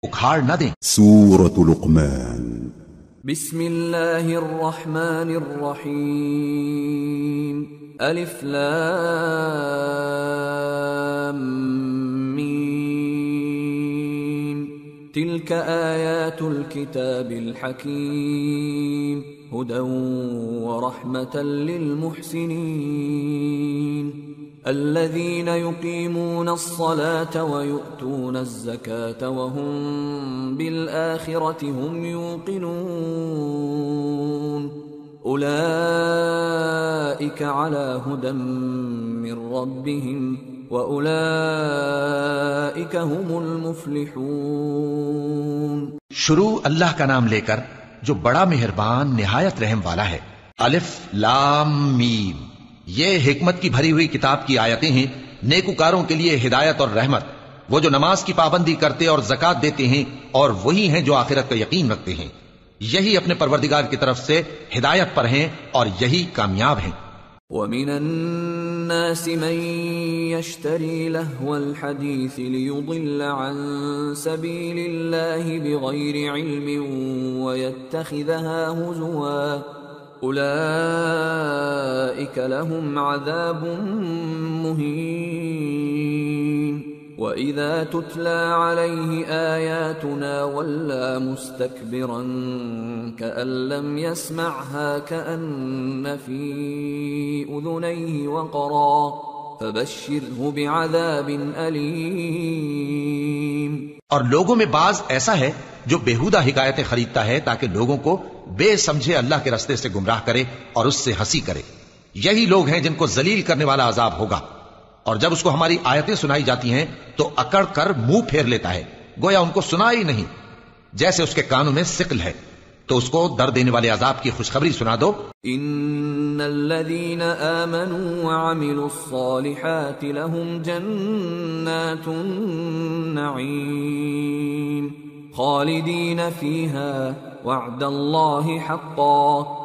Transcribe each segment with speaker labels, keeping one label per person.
Speaker 1: اکھاڑ نہ دیں۔
Speaker 2: سورة لقمان
Speaker 3: بسم اللہ الرحمن الرحیم الف لام میم تلك آیات الكتاب الحکیم هدى ورحمة للمحسنین الذين يقيمون الصلاة ويؤتون الزكاة وهم بالآخرة هم يوقنون أولئك على هدى من ربهم وأولئك هم المفلحون۔
Speaker 1: شروع اللہ کا نام لے کر جو بڑا مہربان نہایت رحم والا ہے۔ الف لام میم، یہ حکمت کی بھری ہوئی کتاب کی آیتیں ہیں، نیکوکاروں کے لیے ہدایت اور رحمت، وہ جو نماز کی پابندی کرتے اور زکات دیتے ہیں، اور وہی ہیں جو آخرت کا یقین رکھتے ہیں، یہی اپنے پروردگار کی طرف سے ہدایت پر ہیں اور یہی کامیاب ہیں۔
Speaker 3: وَمِنَ النَّاسِ مَن يَشْتَرِي لَهْوَ الْحَدِيثِ لِيُضِلَّ عَن سَبِيلِ اللَّهِ بِغَيْرِ عِلْمٍ وَيَتَّخِذَهَا هُزُوًا أولئك لهم عذاب مهين وإذا تتلى عليه آياتنا ولى مستكبرا كأن لم يسمعها كأن في أذنيه وقرا فبشره بعذاب أليم۔
Speaker 1: اور لوگوں میں بعض ایسا ہے جو بیہودہ حکایتیں خریدتا ہے تاکہ لوگوں کو بے سمجھے اللہ کے راستے سے گمراہ کرے اور اس سے ہنسی کرے، یہی لوگ ہیں جن کو ذلیل کرنے والا عذاب ہوگا۔ اور جب اس کو ہماری آیتیں سنائی جاتی ہیں تو اکڑ کر منہ پھیر لیتا ہے، گویا ان کو سنا ہی نہیں، جیسے اس کے کانوں میں ثقل ہے۔ تو اس کو درد دینے والے عذاب کی خوشخبری سنا دو۔
Speaker 3: ان الذين آمنوا وعملوا الصالحات لهم جنات النعيم خالدين فيها وعد الله حقا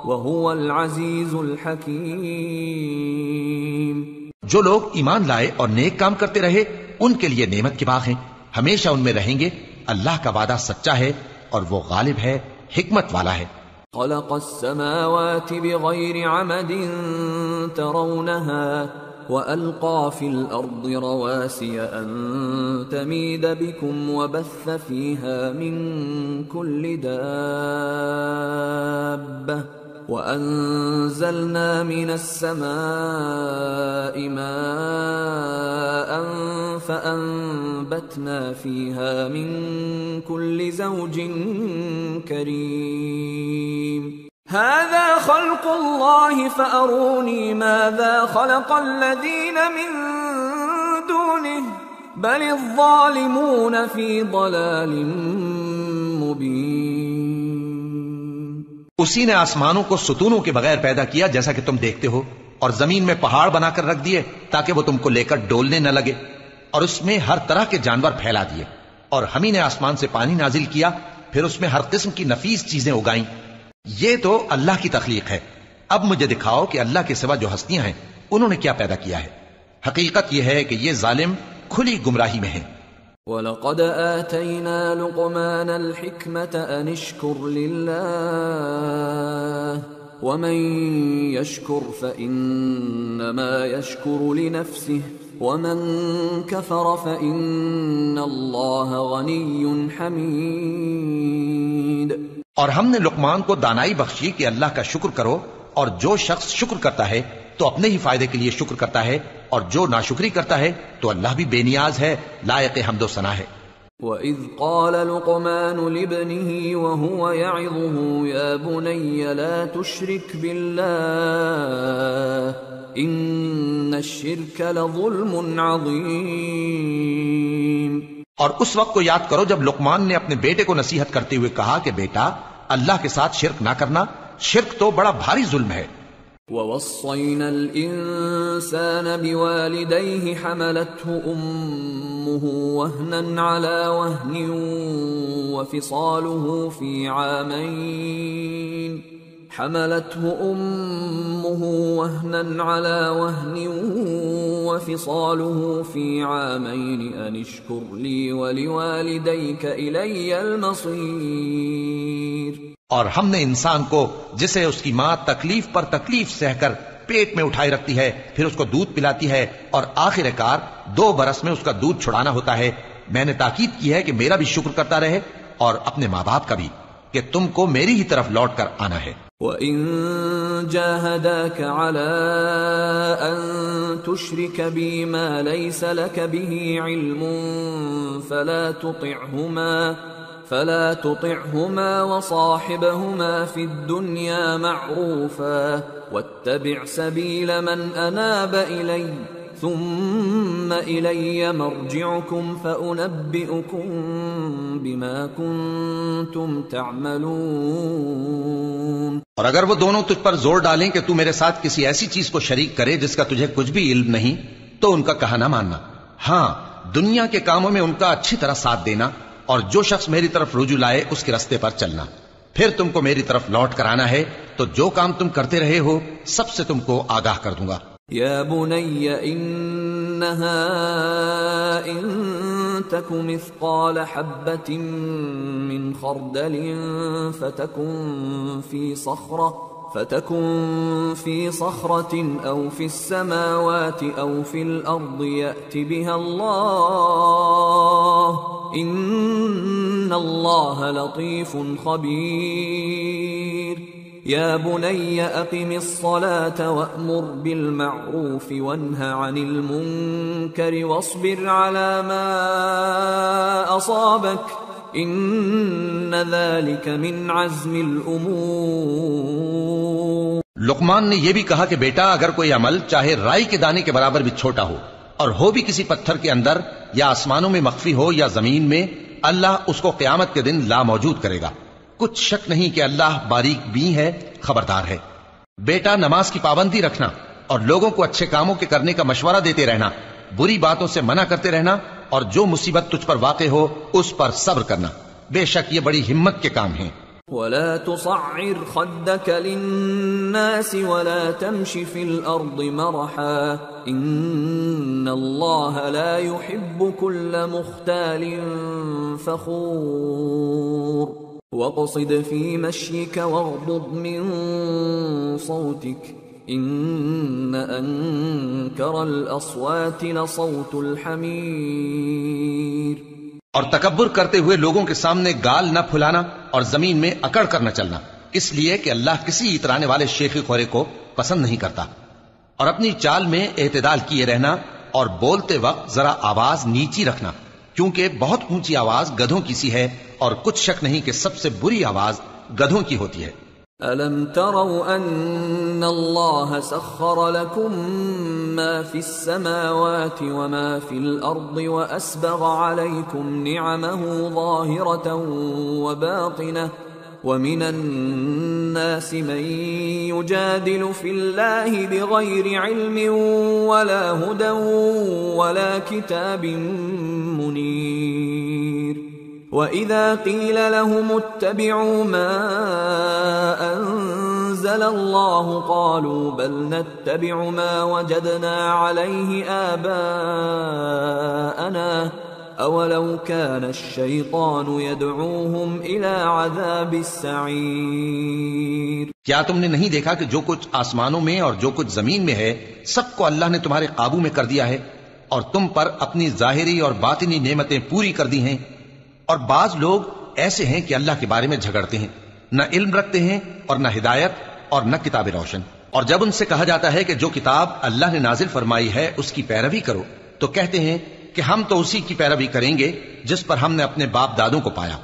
Speaker 3: وهو العزيز الحكيم۔
Speaker 1: جو لوگ ایمان لائے اور نیک کام کرتے رہے ان کے لیے نعمت کے باغ ہیں، ہمیشہ ان میں رہیں گے، اللہ کا وعدہ سچا ہے اور وہ غالب ہے، حکمت والا ہے۔
Speaker 3: خلق السماوات بغير عمد ترونها وألقى في الأرض رواسي أن تميد بكم وبث فيها من كل دابة وأنزلنا من السماء ماء فأنبتنا فيها من كل زوج كريم هذا خلق الله فأروني ماذا خلق الذين من دونه بل الظالمون في ضلال مبين۔
Speaker 1: اسی نے آسمانوں کو ستونوں کے بغیر پیدا کیا جیسا کہ تم دیکھتے ہو، اور زمین میں پہاڑ بنا کر رکھ دیے تاکہ وہ تم کو لے کر ڈولنے نہ لگے، اور اس میں ہر طرح کے جانور پھیلا دیے، اور ہم ہی نے آسمان سے پانی نازل کیا، پھر اس میں ہر قسم کی نفیس چیزیں اگائیں۔ یہ تو اللہ کی تخلیق ہے، اب مجھے دکھاؤ کہ اللہ کے سوا جو ہستیاں ہیں انہوں نے کیا پیدا کیا ہے۔ حقیقت یہ ہے کہ یہ ظالم کھلی گمراہی میں ہیں۔
Speaker 3: وَلَقَدْ آتَيْنَا لُقْمَانَ الْحِكْمَةَ أَنِ اشْكُرْ لِلَّهِ وَمَنْ يَشْكُرْ فَإِنَّمَا يَشْكُرُ لِنَفْسِهِ وَمَنْ كَفَرَ فَإِنَّ اللَّهَ غَنِيٌّ حَمِيدٌ۔
Speaker 1: اور ہم نے لقمان کو دانائی بخشی کہ اللہ کا شکر کرو، اور جو شخص شکر کرتا ہے تو اپنے ہی فائدے کے لیے شکر کرتا ہے، اور جو ناشکری کرتا ہے تو اللہ بھی بے نیاز ہے، لائق حمد و ثنا ہے۔
Speaker 3: وَإِذْ قَالَ لُقْمَانُ لِابْنِهِ وَهُوَ يَعِظُهُ يَا بُنَيَّ لَا تُشْرِكْ بِاللَّهِ إِنَّ الشِّرْكَ لَظُلْمٌ عَظِيمٌ۔
Speaker 1: اور اس وقت کو یاد کرو جب لقمان نے اپنے بیٹے کو نصیحت کرتے ہوئے کہا کہ بیٹا اللہ کے ساتھ شرک نہ کرنا، شرک تو بڑا بھاری ظلم ہے۔
Speaker 3: وَوَصَّيْنَا الْإِنسَانَ بِوَالِدَيْهِ حَمَلَتْهُ أُمُّهُ وَهْنًا عَلَى وَهْنٍ وَفِصَالُهُ فِي عَامَيْنِ حملته أمه وهنا على وهن وفصاله في عامين أن اشكر لي ولوالديك إلي المصير۔
Speaker 1: اور ہم نے انسان کو جسے اس کی ماں تکلیف پر تکلیف سہ کر پیٹ میں اٹھائے رکھتی ہے، پھر اس کو دودھ پلاتی ہے، اور آخر کار 2 برس میں اس کا دودھ چھڑانا ہوتا ہے، میں نے تاکید کی ہے کہ میرا بھی شکر کرتا رہے اور اپنے ماں باپ کا بھی، کہ تم کو میری ہی طرف لوٹ کر آنا ہے۔
Speaker 3: وَإِن جَاهَدَاكَ عَلَىٰ أَن تُشْرِكَ بِي مَا لَيْسَ لَكَ بِهِ عِلْمٌ فَلَا تُطِعْهُمَا وَصَاحِبْهُمَا فِي الدُّنْيَا مَعْرُوفًا وَاتَّبِعْ سَبِيلَ مَنْ أَنَابَ إِلَيَّ ثُمَّ إِلَيَّ مَرْجِعُكُمْ فَأُنَبِّئُكُمْ بِمَا كُنْتُمْ تَعْمَلُونَ۔
Speaker 1: اور اگر وہ دونوں تجھ پر زور ڈالیں کہ تو میرے ساتھ کسی ایسی چیز کو شریک کرے جس کا تجھے کچھ بھی علم نہیں، تو ان کا کہا نہ ماننا، ہاں دنیا کے کاموں میں ان کا اچھی طرح ساتھ دینا، اور جو شخص میری طرف رجوع لائے اس کے رستے پر چلنا، پھر تم کو میری طرف لوٹ کر آنا ہے، تو جو کام تم کرتے رہے ہو سب سے تم کو آگاہ کر دوں گا۔
Speaker 3: يا بني إنها إن تك مثقال حبة من خردل فتكن في صخرة أو في السماوات أو في الأرض يأت بها الله إن الله لطيف خبير۔ يا بني أقم الصلاة وأمر بالمعروف وانه عن المنكر واصبر على ما أصابك إن ذلك من عزم الأمور۔
Speaker 1: لقمان نے یہ بھی کہا کہ بیٹا اگر کوئی عمل چاہے رائی کے دانے کے برابر بھی چھوٹا ہو اور ہو بھی کسی پتھر کے اندر یا آسمانوں میں مخفی ہو یا زمین میں، اللہ اس کو قیامت کے دن لا موجود کرے گا، کچھ شک نہیں کہ اللہ باریک بین ہے، خبردار ہے۔ بیٹا نماز کی پابندی رکھنا اور لوگوں کو اچھے کاموں کے کرنے کا مشورہ دیتے رہنا، بری باتوں سے منع کرتے رہنا، اور جو مصیبت تجھ پر واقع ہو اس پر صبر کرنا، بے شک یہ بڑی ہمت کے کام ہیں۔
Speaker 3: ولا تصعر خدك للناس ولا تمش في الأرض مرحا إن الله لا يحب كل مختال فخور واقصد في مشيك واغضض من صوتك إن أنكر الأصوات لصوت الحمير۔
Speaker 1: اور تکبر کرتے ہوئے لوگوں کے سامنے گال نہ پھلانا اور زمین میں اکڑ کر نہ چلنا، اس لیے کہ اللہ کسی اترانے والے شیخی خورے کو پسند نہیں کرتا، اور اپنی چال میں اعتدال کیے رہنا اور بولتے وقت ذرا آواز نیچی رکھنا، کیونکہ بہت اونچی آواز گدھوں کی سی ہے، اور کچھ شک نہیں کہ سب سے بری آواز گدھوں کی ہوتی ہے۔
Speaker 3: أَلَمْ تَرَوْا أَنَّ اللَّهَ سَخَّرَ لَكُم مَّا فِي السَّمَاوَاتِ وَمَا فِي الْأَرْضِ وَأَسْبَغَ عَلَيْكُمْ نِعَمَهُ ظَاهِرَةً وَبَاطِنَةً وَمِنَ النَّاسِ مَن يُجَادِلُ فِي اللَّهِ بِغَيْرِ عِلْمٍ وَلَا هُدًى وَلَا كِتَابٍ مُنِيرٍ۔ وَإِذَا قِيلَ لَهُمُ اتَّبِعُوا مَا أَنزَلَ اللَّهُ قَالُوا بَلْ نَتَّبِعُ مَا وَجَدْنَا عَلَيْهِ آبَاءَنَا أَوَلَوْ كَانَ الشَّيْطَانُ يَدْعُوهُمْ إِلَى عَذَابِ السَّعِيرِ۔
Speaker 1: کیا تم نے نہیں دیکھا کہ جو کچھ آسمانوں میں اور جو کچھ زمین میں ہے سب کو اللہ نے تمہارے قابو میں کر دیا ہے، اور تم پر اپنی ظاہری اور باطنی نعمتیں پوری کر دی ہیں، اور بعض لوگ ایسے ہیں کہ اللہ کے بارے میں جھگڑتے ہیں، نہ علم رکھتے ہیں اور نہ ہدایت اور نہ کتاب روشن، اور جب ان سے کہا جاتا ہے کہ جو کتاب اللہ نے نازل فرمائی ہے اس کی پیروی کرو تو کہتے ہیں کہ ہم تو اسی کی پیروی کریں گے جس پر ہم نے اپنے باپ دادوں کو پایا،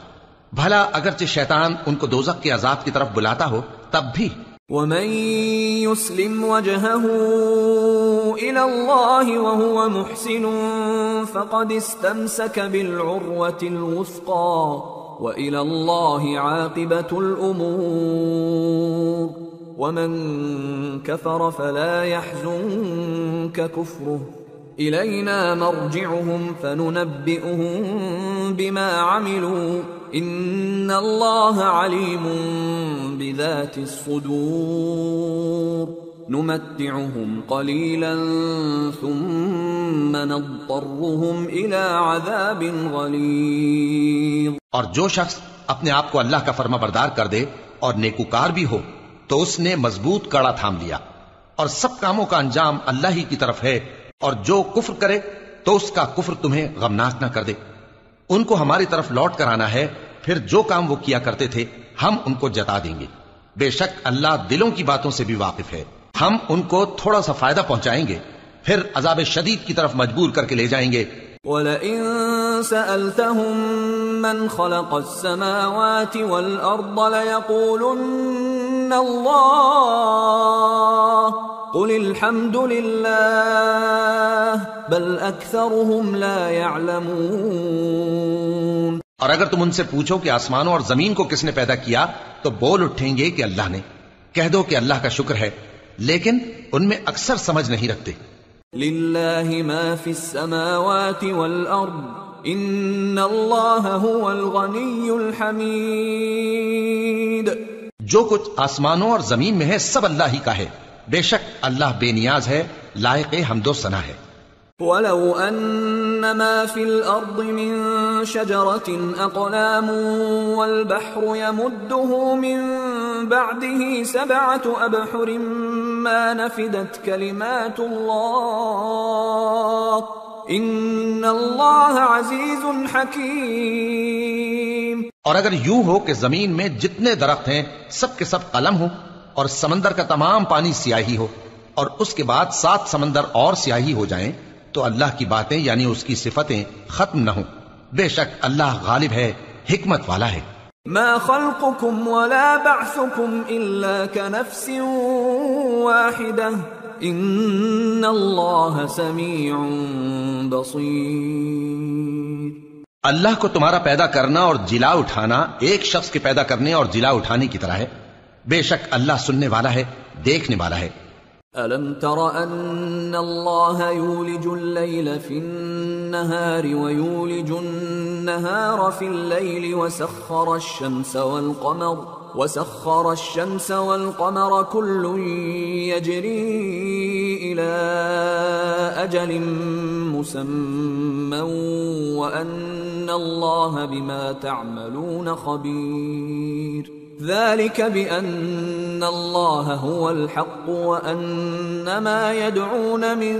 Speaker 1: بھلا اگرچہ شیطان ان کو دوزخ کے عذاب کی طرف بلاتا ہو تب بھی۔
Speaker 3: وَمَن يُسْلِمْ وَجْهَهُ إِلَى اللَّهِ وَهُوَ مُحْسِنٌ فَقَدِ اسْتَمْسَكَ بِالْعُرْوَةِ الْوُثْقَى وَإِلَى اللَّهِ عَاقِبَةُ الْأُمُورِ وَمَن كَفَرَ فَلَا يَحْزُنكَ كُفْرُهُ إِلَيْنَا مَرْجِعُهُمْ فَنُنَبِّئُهُم بِمَا عَمِلُوا ان اللہ علیم بذات الصدور نمتعهم قلیلا ثم نضطرهم الى عذاب غلیظ.
Speaker 1: اور جو شخص اپنے آپ کو اللہ کا فرما بردار کر دے اور نیکوکار بھی ہو تو اس نے مضبوط کڑا تھام لیا، اور سب کاموں کا انجام اللہ ہی کی طرف ہے. اور جو کفر کرے تو اس کا کفر تمہیں غمناک نہ کر دے. ان کو ہماری طرف لوٹ کر آنا ہے، پھر جو کام وہ کیا کرتے تھے ہم ان کو جتا دیں گے. بے شک اللہ دلوں کی باتوں سے بھی واقف ہے. ہم ان کو تھوڑا سا فائدہ پہنچائیں گے، پھر عذاب شدید کی طرف مجبور کر کے لے جائیں گے.
Speaker 3: وَلَئِن سَأَلْتَهُم مَّنْ خَلَقَ السَّمَاوَاتِ وَالْأَرْضَ لَيَقُولُنَّ اللَّهُ قُلِ الْحَمْدُ لِلَّهِ بَلْ أَكْثَرُهُمْ لَا يَعْلَمُونَ.
Speaker 1: اور اگر تم ان سے پوچھو کہ آسمانوں اور زمین کو کس نے پیدا کیا تو بول اٹھیں گے کہ اللہ نے. کہہ دو کہ اللہ کا شکر ہے، لیکن ان میں اکثر سمجھ نہیں رکھتے.
Speaker 3: للہ ما فی السماوات والارض ان اللہ هو الغنی الحمید.
Speaker 1: جو کچھ آسمانوں اور زمین میں ہے سب اللہ ہی کا ہے. بے شک اللہ بے نیاز ہے، لائق حمد و ثنا ہے.
Speaker 3: وَلَوْ أَنَّ مَا فِي الْأَرْضِ مِن شَجَرَةٍ أَقْلَامٌ وَالْبَحْرُ يَمُدُّهُ مِن بَعْدِهِ سَبْعَةُ أَبْحُرٍ مَا نَفِدَتْ كَلِمَاتُ اللَّهِ إِنَّ اللَّهَ عَزِيزٌ حَكِيمٌ.
Speaker 1: اور اگر یوں ہو کہ زمین میں جتنے درخت ہیں سب کے سب قلم ہو، اور سمندر کا تمام پانی سیاہی ہو، اور اس کے بعد 7 سمندر اور سیاہی ہو جائیں تو اللہ کی باتیں یعنی اس کی صفتیں ختم نہ ہوں. بے شک اللہ غالب ہے، حکمت والا ہے.
Speaker 3: ما خلقكم ولا بعثكم الا كنفس واحدة ان اللہ سمیع بصیر.
Speaker 1: اللہ کو تمہارا پیدا کرنا اور جلا اٹھانا ایک شخص کے پیدا کرنے اور جلا اٹھانے کی طرح ہے. بے شک اللہ سننے والا ہے، دیکھنے والا ہے.
Speaker 3: ألم تر أن الله يولج الليل في النهار ويولج النهار في الليل وسخر الشمس والقمر كل يجري إلى أجل مسمى وأن الله بما تعملون خبير. ذلك بأن الله هو الحق وأن ما يدعون من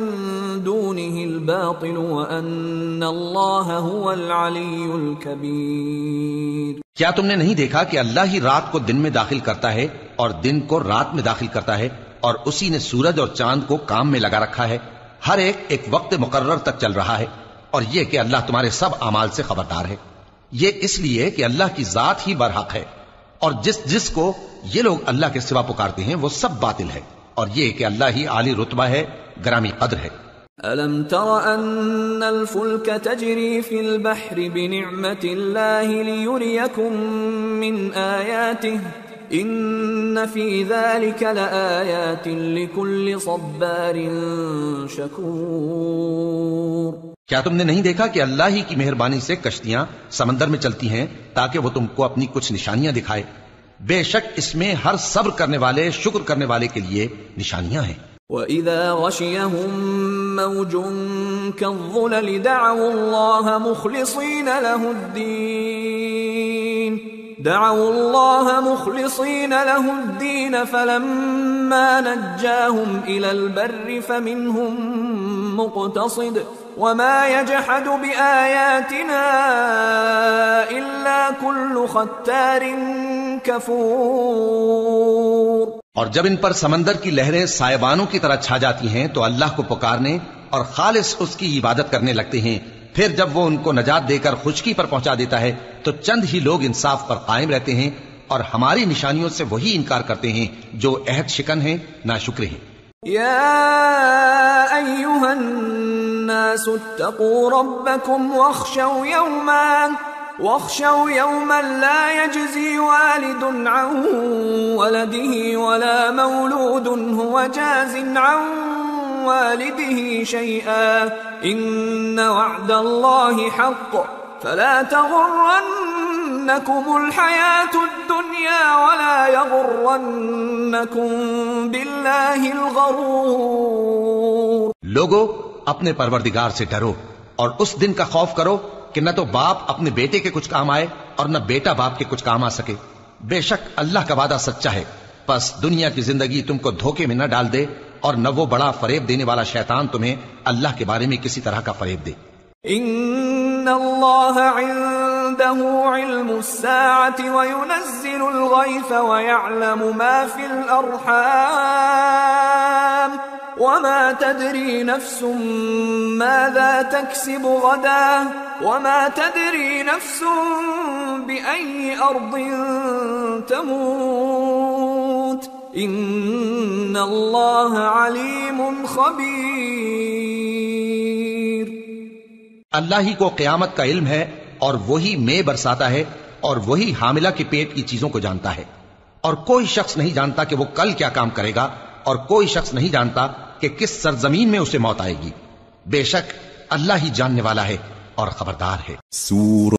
Speaker 3: دونه الباطل وأن الله هو العلي الكبير.
Speaker 1: کیا تم نے نہیں دیکھا کہ اللہ ہی رات کو دن میں داخل کرتا ہے اور دن کو رات میں داخل کرتا ہے، اور اسی نے سورج اور چاند کو کام میں لگا رکھا ہے، ہر ایک وقت مقرر تک چل رہا ہے. اور یہ کہ اللہ تمہارے سب اعمال سے خبردار ہے. یہ اس لیے کہ اللہ کی ذات ہی برحق ہے، اور جس کو یہ لوگ اللہ کے سوا پکارتے ہیں وہ سب باطل ہے. اور یہ کہ اللہ ہی عالی رتبہ ہے، گرامی قدر ہے.
Speaker 3: ألم تر أن الفلك تجري في البحر بنعمة الله ليريكم من آياته إن في ذلك لآيات لكل صبار شكور.
Speaker 1: کیا تم نے نہیں دیکھا کہ اللہ ہی کی مہربانی سے کشتیاں سمندر میں چلتی ہیں تاکہ وہ تم کو اپنی کچھ نشانیاں دکھائے. بے شک اس میں ہر صبر کرنے والے، شکر کرنے والے کے لیے نشانیاں ہیں.
Speaker 3: وَإِذَا غَشِيَهُم مَّوْجٌ كَالظُّلَلِ دَعَوُا اللَّهَ مُخْلِصِينَ لَهُ الدِّينَ فَلَمَّا نَجَّاهُمْ إِلَى الْبَرِّ فَمِنْهُم مُّقْتَصِدٌ وَمَا يَجْحَدُ بِآيَاتِنَا إِلَّا كُلُّ خَتَّارٍ كَفُورٍ.
Speaker 1: اور جب ان پر سمندر کی لہریں سائبانوں کی طرح چھا جاتی ہیں تو اللہ کو پکارنے اور خالص اس کی عبادت کرنے لگتے ہیں. پھر جب وہ ان کو نجات دے کر خشکی پر پہنچا دیتا ہے تو چند ہی لوگ انصاف پر قائم رہتے ہیں، اور ہماری نشانیوں سے وہی انکار کرتے ہیں جو عہد شکن ہیں، ناشکر ہیں.
Speaker 3: يا أيها الناس اتقوا ربكم واخشوا يوما لا يجزي والد عن ولده ولا مولود هو جاز عن والده شيئا إن وعد الله حق فلا تغرنكم تغرنكم الحياة الدنيا ولا يغرنكم بالله الغرور.
Speaker 1: لوگو اپنے پروردگار سے ڈرو اور اس دن کا خوف کرو کہ نہ تو باپ اپنے بیٹے کے کچھ کام آئے اور نہ بیٹا باپ کے کچھ کام آ سکے. بے شک اللہ کا وعدہ سچا ہے. پس دنیا کی زندگی تم کو دھوکے میں نہ ڈال دے اور نہ وہ بڑا فریب دینے والا شیطان تمہیں اللہ کے بارے میں کسی طرح کا فریب دے.
Speaker 3: ان اللہ عنده علم الساعة وينزل الغيث ويعلم ما في الارحام وما تدري نفس ماذا تكسب غدا وما تدري نفس بأي أرض تموت ان اللہ علیم خبیر.
Speaker 1: اللہ ہی کو قیامت کا علم ہے اور وہی مے برساتا ہے اور وہی حاملہ کے پیٹ کی چیزوں کو جانتا ہے. اور کوئی شخص نہیں جانتا کہ وہ کل کیا کام کرے گا اور کوئی شخص نہیں جانتا کہ کس سرزمین میں اسے موت آئے گی. بے شک اللہ ہی جاننے والا ہے اور خبردار ہے.
Speaker 2: سورة